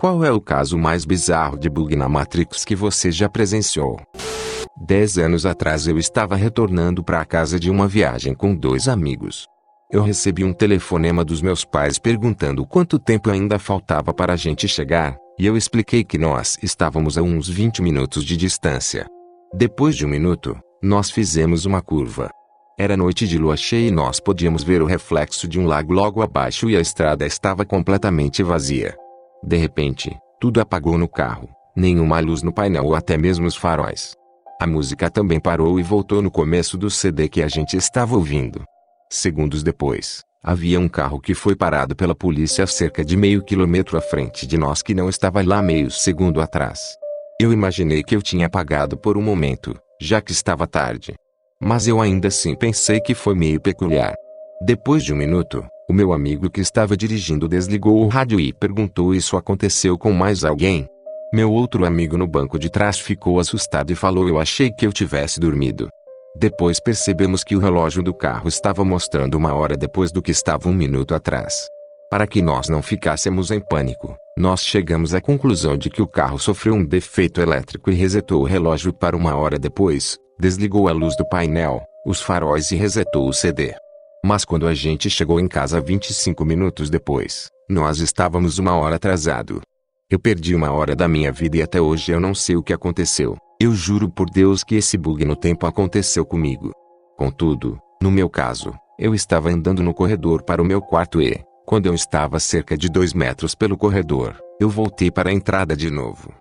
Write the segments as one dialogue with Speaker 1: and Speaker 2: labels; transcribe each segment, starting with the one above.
Speaker 1: Qual é o caso mais bizarro de bug na Matrix que você já presenciou? 10 anos atrás eu estava retornando para a casa de uma viagem com 2 amigos. Eu recebi um telefonema dos meus pais perguntando quanto tempo ainda faltava para a gente chegar, e eu expliquei que nós estávamos a uns 20 minutos de distância. Depois de 1 minuto, nós fizemos uma curva. Era noite de lua cheia e nós podíamos ver o reflexo de um lago logo abaixo e a estrada estava completamente vazia. De repente, tudo apagou no carro, nenhuma luz no painel ou até mesmo os faróis. A música também parou e voltou no começo do CD que a gente estava ouvindo. Segundos depois, havia um carro que foi parado pela polícia a cerca de meio quilômetro à frente de nós que não estava lá meio segundo atrás. Eu imaginei que eu tinha apagado por um momento, já que estava tarde. Mas eu ainda assim pensei que foi meio peculiar. Depois de 1 minuto, o meu amigo que estava dirigindo desligou o rádio e perguntou: isso aconteceu com mais alguém? Meu outro amigo no banco de trás ficou assustado e falou: eu achei que eu tivesse dormido. Depois percebemos que o relógio do carro estava mostrando 1 hora depois do que estava 1 minuto atrás. Para que nós não ficássemos em pânico, nós chegamos à conclusão de que o carro sofreu um defeito elétrico e resetou o relógio para 1 hora depois, desligou a luz do painel, os faróis e resetou o CD. Mas quando a gente chegou em casa 25 minutos depois, nós estávamos 1 hora atrasado. Eu perdi 1 hora da minha vida e até hoje eu não sei o que aconteceu. Eu juro por Deus que esse bug no tempo aconteceu comigo. Contudo, no meu caso, eu estava andando no corredor para o meu quarto e, quando eu estava a cerca de 2 metros pelo corredor, eu voltei para a entrada de novo.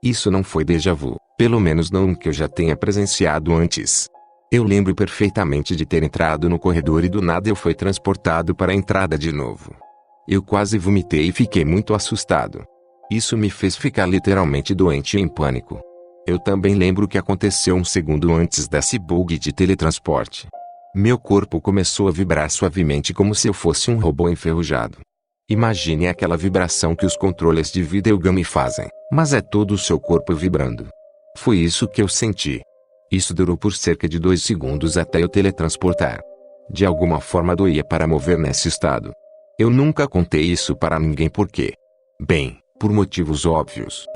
Speaker 1: Isso não foi déjà vu, pelo menos não que eu já tenha presenciado antes. Eu lembro perfeitamente de ter entrado no corredor e do nada eu fui transportado para a entrada de novo. Eu quase vomitei e fiquei muito assustado. Isso me fez ficar literalmente doente e em pânico. Eu também lembro o que aconteceu 1 segundo antes desse bug de teletransporte. Meu corpo começou a vibrar suavemente como se eu fosse um robô enferrujado. Imagine aquela vibração que os controles de videogame fazem, mas é todo o seu corpo vibrando. Foi isso que eu senti. Isso durou por cerca de 2 segundos até eu teletransportar. De alguma forma doía para mover nesse estado. Eu nunca contei isso para ninguém porque, bem, por motivos óbvios.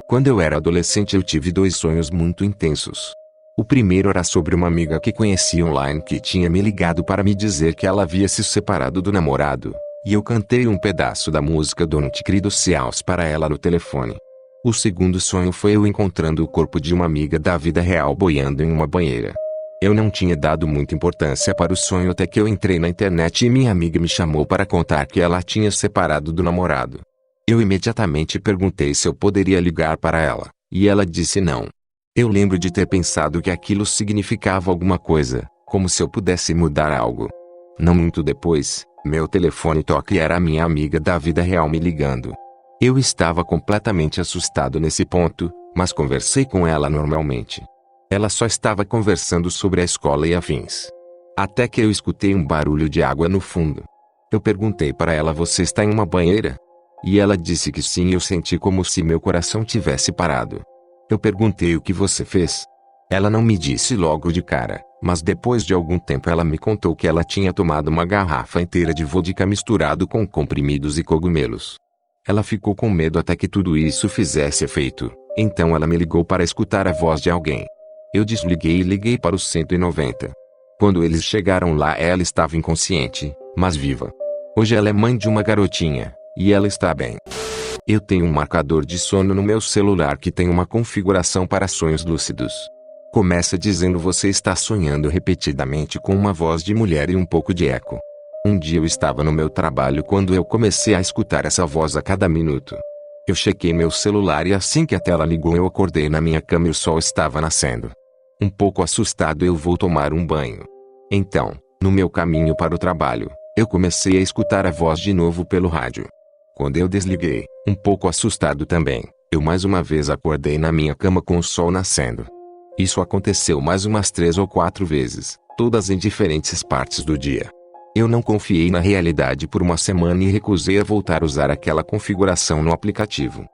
Speaker 1: Quando eu era adolescente eu tive 2 sonhos muito intensos. O primeiro era sobre uma amiga que conheci online que tinha me ligado para me dizer que ela havia se separado do namorado, e eu cantei um pedaço da música Don't Cry do Seals para ela no telefone. O segundo sonho foi eu encontrando o corpo de uma amiga da vida real boiando em uma banheira. Eu não tinha dado muita importância para o sonho até que eu entrei na internet e minha amiga me chamou para contar que ela tinha separado do namorado. Eu imediatamente perguntei se eu poderia ligar para ela, e ela disse não. Eu lembro de ter pensado que aquilo significava alguma coisa, como se eu pudesse mudar algo. Não muito depois, meu telefone toca e era a minha amiga da vida real me ligando. Eu estava completamente assustado nesse ponto, mas conversei com ela normalmente. Ela só estava conversando sobre a escola e afins. Até que eu escutei um barulho de água no fundo. Eu perguntei para ela: você está em uma banheira? E ela disse que sim e eu senti como se meu coração tivesse parado. Eu perguntei: o que você fez? Ela não me disse logo de cara, mas depois de algum tempo ela me contou que ela tinha tomado uma garrafa inteira de vodka misturado com comprimidos e cogumelos. Ela ficou com medo até que tudo isso fizesse efeito, então ela me ligou para escutar a voz de alguém. Eu desliguei e liguei para o 190. Quando eles chegaram lá ela estava inconsciente, mas viva. Hoje ela é mãe de uma garotinha. E ela está bem. Eu tenho um marcador de sono no meu celular que tem uma configuração para sonhos lúcidos. Começa dizendo: você está sonhando repetidamente com uma voz de mulher e um pouco de eco. Um dia eu estava no meu trabalho quando eu comecei a escutar essa voz a cada minuto. Eu chequei meu celular e assim que a tela ligou eu acordei na minha cama e o sol estava nascendo. Um pouco assustado eu vou tomar um banho. Então, no meu caminho para o trabalho, eu comecei a escutar a voz de novo pelo rádio. Quando eu desliguei, um pouco assustado também, eu mais uma vez acordei na minha cama com o sol nascendo. Isso aconteceu mais umas 3 ou 4 vezes, todas em diferentes partes do dia. Eu não confiei na realidade por 1 semana e recusei a voltar a usar aquela configuração no aplicativo.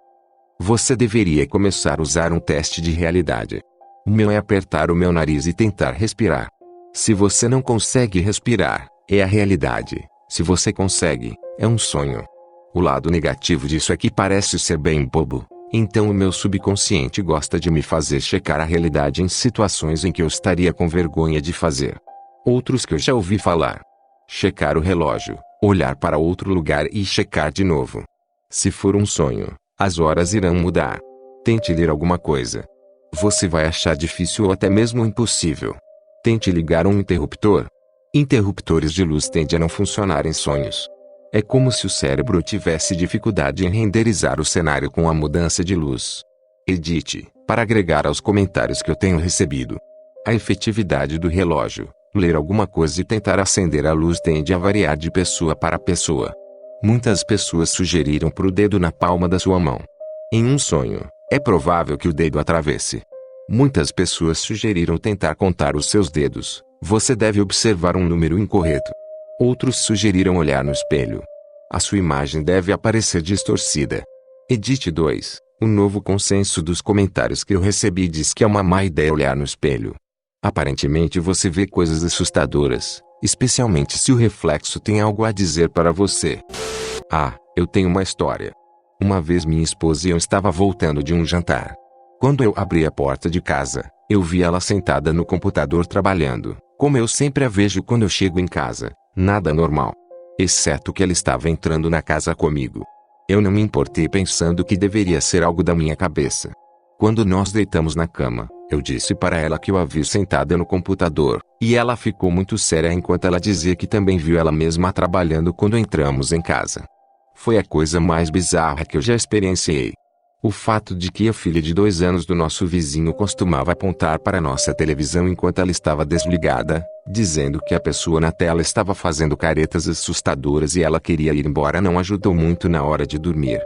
Speaker 1: Você deveria começar a usar um teste de realidade. O meu é apertar o meu nariz e tentar respirar. Se você não consegue respirar, é a realidade. Se você consegue, é um sonho. O lado negativo disso é que parece ser bem bobo. Então o meu subconsciente gosta de me fazer checar a realidade em situações em que eu estaria com vergonha de fazer. Outros que eu já ouvi falar. Checar o relógio, olhar para outro lugar e checar de novo. Se for um sonho, as horas irão mudar. Tente ler alguma coisa. Você vai achar difícil ou até mesmo impossível. Tente ligar um interruptor. Interruptores de luz tendem a não funcionar em sonhos. É como se o cérebro tivesse dificuldade em renderizar o cenário com a mudança de luz. Edite, para agregar aos comentários que eu tenho recebido. A efetividade do relógio, ler alguma coisa e tentar acender a luz tende a variar de pessoa para pessoa. Muitas pessoas sugeriram pôr o dedo na palma da sua mão. Em um sonho, é provável que o dedo atravesse. Muitas pessoas sugeriram tentar contar os seus dedos. Você deve observar um número incorreto. Outros sugeriram olhar no espelho. A sua imagem deve aparecer distorcida. Edite 2. O novo consenso dos comentários que eu recebi diz que é uma má ideia olhar no espelho. Aparentemente você vê coisas assustadoras, especialmente se o reflexo tem algo a dizer para você. Ah, eu tenho uma história. Uma vez minha esposa e eu estava voltando de um jantar. Quando eu abri a porta de casa, eu vi ela sentada no computador trabalhando, como eu sempre a vejo quando eu chego em casa. Nada normal. Exceto que ela estava entrando na casa comigo. Eu não me importei pensando que deveria ser algo da minha cabeça. Quando nós deitamos na cama, eu disse para ela que eu a vi sentada no computador, e ela ficou muito séria enquanto ela dizia que também viu ela mesma trabalhando quando entramos em casa. Foi a coisa mais bizarra que eu já experienciei. O fato de que a filha de 2 anos do nosso vizinho costumava apontar para nossa televisão enquanto ela estava desligada, dizendo que a pessoa na tela estava fazendo caretas assustadoras e ela queria ir embora não ajudou muito na hora de dormir.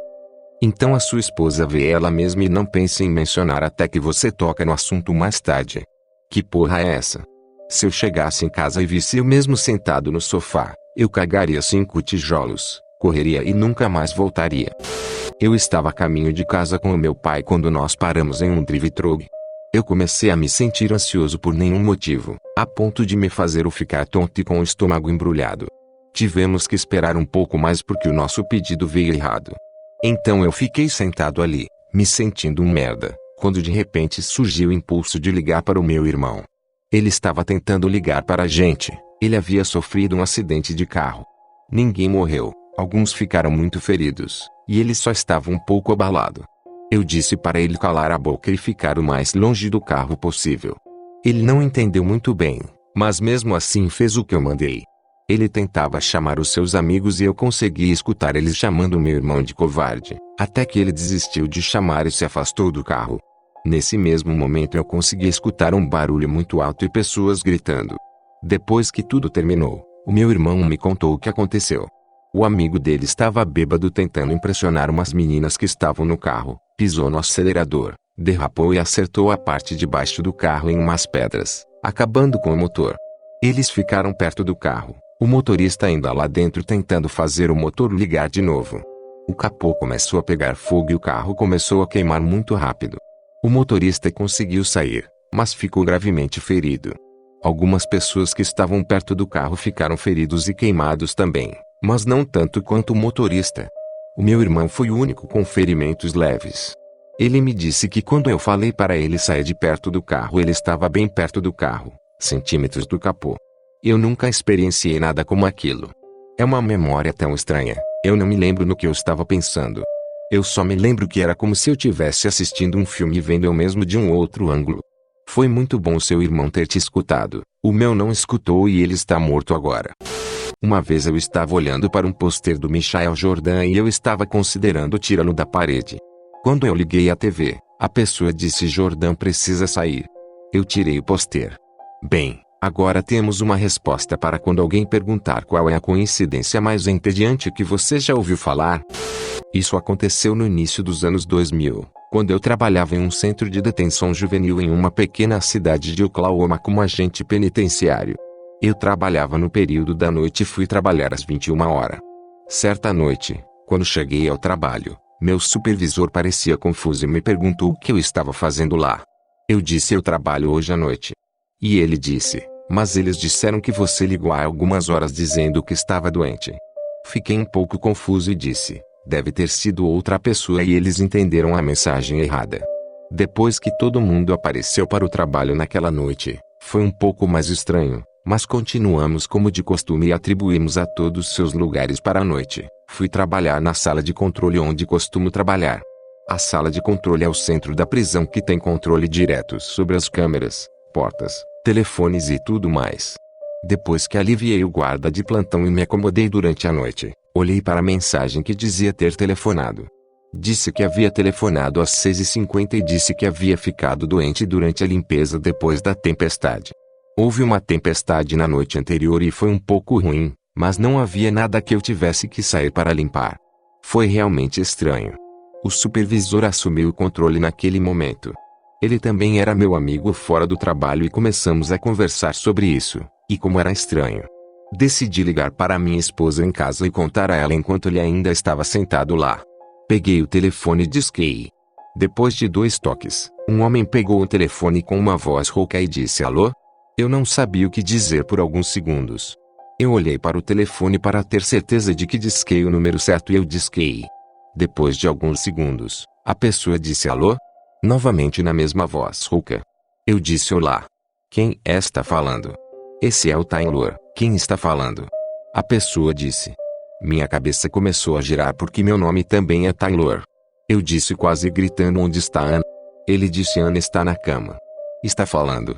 Speaker 1: Então a sua esposa vê ela mesma e não pense em mencionar até que você toca no assunto mais tarde. Que porra é essa? Se eu chegasse em casa e visse eu mesmo sentado no sofá, eu cagaria 5 tijolos, correria e nunca mais voltaria. Eu estava a caminho de casa com o meu pai quando nós paramos em um drive-thru. Eu comecei a me sentir ansioso por nenhum motivo, a ponto de me fazer ficar tonto e com o estômago embrulhado. Tivemos que esperar um pouco mais porque o nosso pedido veio errado. Então eu fiquei sentado ali, me sentindo um merda, quando de repente surgiu o impulso de ligar para o meu irmão. Ele estava tentando ligar para a gente, ele havia sofrido um acidente de carro. Ninguém morreu, alguns ficaram muito feridos, e ele só estava um pouco abalado. Eu disse para ele calar a boca e ficar o mais longe do carro possível. Ele não entendeu muito bem, mas mesmo assim fez o que eu mandei. Ele tentava chamar os seus amigos e eu conseguia escutar eles chamando meu irmão de covarde, até que ele desistiu de chamar e se afastou do carro. Nesse mesmo momento eu consegui escutar um barulho muito alto e pessoas gritando. Depois que tudo terminou, o meu irmão me contou o que aconteceu. O amigo dele estava bêbado tentando impressionar umas meninas que estavam no carro, pisou no acelerador, derrapou e acertou a parte de baixo do carro em umas pedras, acabando com o motor. Eles ficaram perto do carro, o motorista ainda lá dentro tentando fazer o motor ligar de novo. O capô começou a pegar fogo e o carro começou a queimar muito rápido. O motorista conseguiu sair, mas ficou gravemente ferido. Algumas pessoas que estavam perto do carro ficaram feridos e queimados também, mas não tanto quanto o motorista. O meu irmão foi o único com ferimentos leves. Ele me disse que quando eu falei para ele sair de perto do carro ele estava bem perto do carro, centímetros do capô. Eu nunca experienciei nada como aquilo. É uma memória tão estranha, eu não me lembro no que eu estava pensando. Eu só me lembro que era como se eu tivesse assistindo um filme e vendo eu mesmo de um outro ângulo. Foi muito bom seu irmão ter te escutado, o meu não escutou e ele está morto agora. Uma vez eu estava olhando para um pôster do Michael Jordan e eu estava considerando tirá-lo da parede. Quando eu liguei a TV, a pessoa disse Jordan precisa sair. Eu tirei o pôster. Bem, agora temos uma resposta para quando alguém perguntar qual é a coincidência mais entediante que você já ouviu falar. Isso aconteceu no início dos anos 2000, quando eu trabalhava em um centro de detenção juvenil em uma pequena cidade de Oklahoma como agente penitenciário. Eu trabalhava no período da noite e fui trabalhar às 21 horas. Certa noite, quando cheguei ao trabalho, meu supervisor parecia confuso e me perguntou o que eu estava fazendo lá. Eu disse eu trabalho hoje à noite. E ele disse, mas eles disseram que você ligou há algumas horas dizendo que estava doente. Fiquei um pouco confuso e disse, Deve ter sido outra pessoa e eles entenderam a mensagem errada. Depois que todo mundo apareceu para o trabalho naquela noite, foi um pouco mais estranho, mas continuamos como de costume e atribuímos a todos seus lugares para a noite. Fui trabalhar na sala de controle onde costumo trabalhar. A sala de controle é o centro da prisão que tem controle direto sobre as câmeras, portas, telefones e tudo mais. Depois que aliviei o guarda de plantão e me acomodei durante a noite, olhei para a mensagem que dizia ter telefonado. Disse que havia telefonado às 6h50 e disse que havia ficado doente durante a limpeza depois da tempestade. Houve uma tempestade na noite anterior e foi um pouco ruim, mas não havia nada que eu tivesse que sair para limpar. Foi realmente estranho. O supervisor assumiu o controle naquele momento. Ele também era meu amigo fora do trabalho e começamos a conversar sobre isso, e como era estranho. Decidi ligar para minha esposa em casa e contar a ela enquanto ele ainda estava sentado lá. Peguei o telefone e disquei. Depois de 2 toques, um homem pegou o telefone com uma voz rouca e disse alô? Eu não sabia o que dizer por alguns segundos. Eu olhei para o telefone para ter certeza de que disquei o número certo e eu disquei. Depois de alguns segundos, a pessoa disse alô? Novamente na mesma voz rouca. Eu disse olá. Quem está falando? Esse é o Taylor. Quem está falando? A pessoa disse. Minha cabeça começou a girar porque meu nome também é Taylor. Eu disse quase gritando onde está Ana? Ele disse Ana está na cama. Está falando.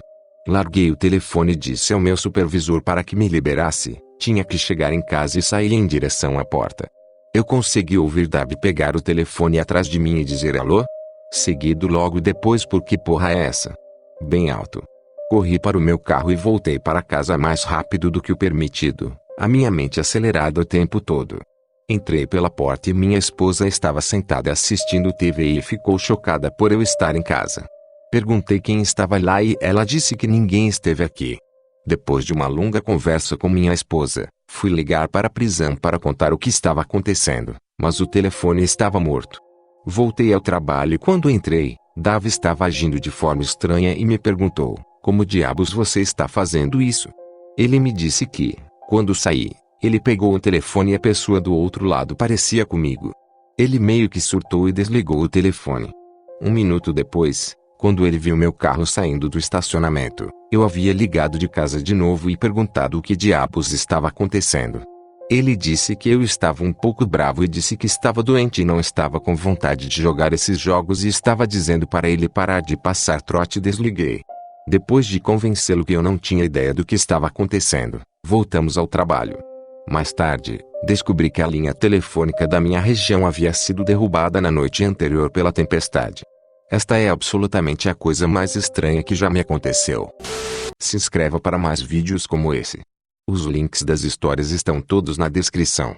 Speaker 1: Larguei o telefone e disse ao meu supervisor para que me liberasse. Tinha que chegar em casa e sair em direção à porta. Eu consegui ouvir Davi pegar o telefone atrás de mim e dizer alô? Seguido logo depois por que porra é essa? Bem alto. Corri para o meu carro e voltei para casa mais rápido do que o permitido, a minha mente acelerada o tempo todo. Entrei pela porta e minha esposa estava sentada assistindo TV e ficou chocada por eu estar em casa. Perguntei quem estava lá e ela disse que ninguém esteve aqui. Depois de uma longa conversa com minha esposa, fui ligar para a prisão para contar o que estava acontecendo, mas o telefone estava morto. Voltei ao trabalho e quando entrei, Davi estava agindo de forma estranha e me perguntou, como diabos você está fazendo isso? Ele me disse que, quando saí, ele pegou o telefone e a pessoa do outro lado parecia comigo. Ele meio que surtou e desligou o telefone. 1 minuto depois, quando ele viu meu carro saindo do estacionamento, eu havia ligado de casa de novo e perguntado o que diabos estava acontecendo. Ele disse que eu estava um pouco bravo e disse que estava doente e não estava com vontade de jogar esses jogos e estava dizendo para ele parar de passar trote e desliguei. Depois de convencê-lo que eu não tinha ideia do que estava acontecendo, voltamos ao trabalho. Mais tarde, descobri que a linha telefônica da minha região havia sido derrubada na noite anterior pela tempestade. Esta é absolutamente a coisa mais estranha que já me aconteceu. Se inscreva para mais vídeos como esse. Os links das histórias estão todos na descrição.